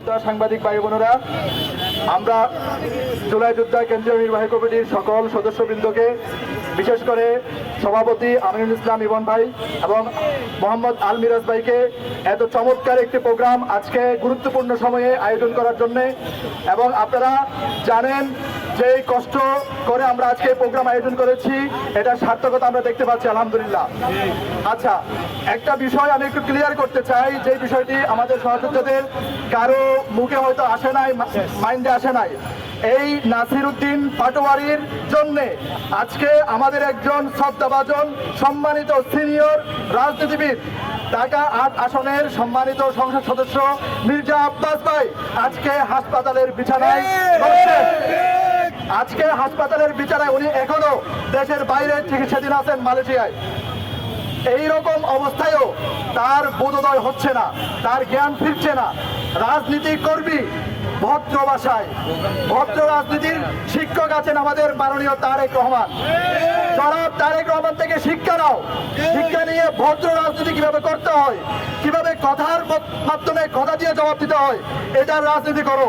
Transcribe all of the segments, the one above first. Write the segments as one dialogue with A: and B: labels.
A: সাংবাদিক ভাই বোনেরা, আমরা জুলাই যোদ্ধা কেন্দ্রীয় নির্বাহী কমিটির সকল সদস্যবৃন্দকে, বিশেষ করে সভাপতি আমিনুল ইসলাম ইবন ভাই এবং মোহাম্মদ আল মিরাজ ভাইকে এত চমৎকার একটি প্রোগ্রাম আজকে গুরুত্বপূর্ণ সময়ে আয়োজন করার জন্য, এবং আপনারা জানেন যে কষ্ট করে আমরা আজকে প্রোগ্রাম আয়োজন করেছি, এটা সার্থকতা আমরা দেখতে পাচ্ছি আলহামদুলিল্লাহ। আচ্ছা, একটা বিষয় আমি একটু ক্লিয়ার করতে চাই, যে বিষয়টি আমাদের সহযোদ্ধাদের কারো মুখে হয়তো আসে নাই, মাইন্ডে আসে নাই। এই নাসির উদ্দিন পাটোয়ারির জন্য আজকে আমাদের একজন শ্রদ্ধাভাজন সম্মানিত সিনিয়র রাজনীতিবিদ, ঢাকা ৮ আসনের সম্মানিত সংসদ সদস্য মির্জা আব্বাস ভাই আজকে হাসপাতালের বিছানায় রয়েছেন। আজকে হাসপাতালের বিছানায় উনি এখনো দেশের বাইরে চিকিৎসাধীন আছেন মালয়েশিয়ায়। এইরকম অবস্থায়ও তার বোধোদয় হচ্ছে না, তার জ্ঞান ফিরছে না। রাজনীতি করবি ভদ্র ভাষায়, ভদ্র রাজনীতির শিক্ষক আছেন আমাদের মাননীয় তারেক রহমান। জনাব তারেক রহমান থেকে শিক্ষা নাও, শিক্ষা নিয়ে ভদ্র রাজনীতি কিভাবে করতে হয়, কিভাবে কথার মাধ্যমে কথা দিয়ে জবাব দিতে হয়, এটার রাজনীতি করো।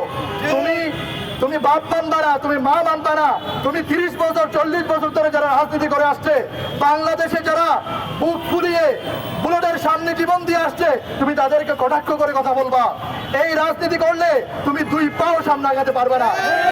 A: তুমি বাপ মানবা না, তুমি মা মানবা না। তুমি 30 বছর 40 বছর ধরে যারা রাজনীতি করে আসছে, বাংলাদেশে যারা বুক ফুলিয়ে বুলেটের সামনে জীবন দিয়ে আসছে, তুমি তাদেরকে কটাক্ষ করে কথা বলবা। এই রাজনীতি করলে তুমি 2 পাও সামনে আগাতে পারবে না।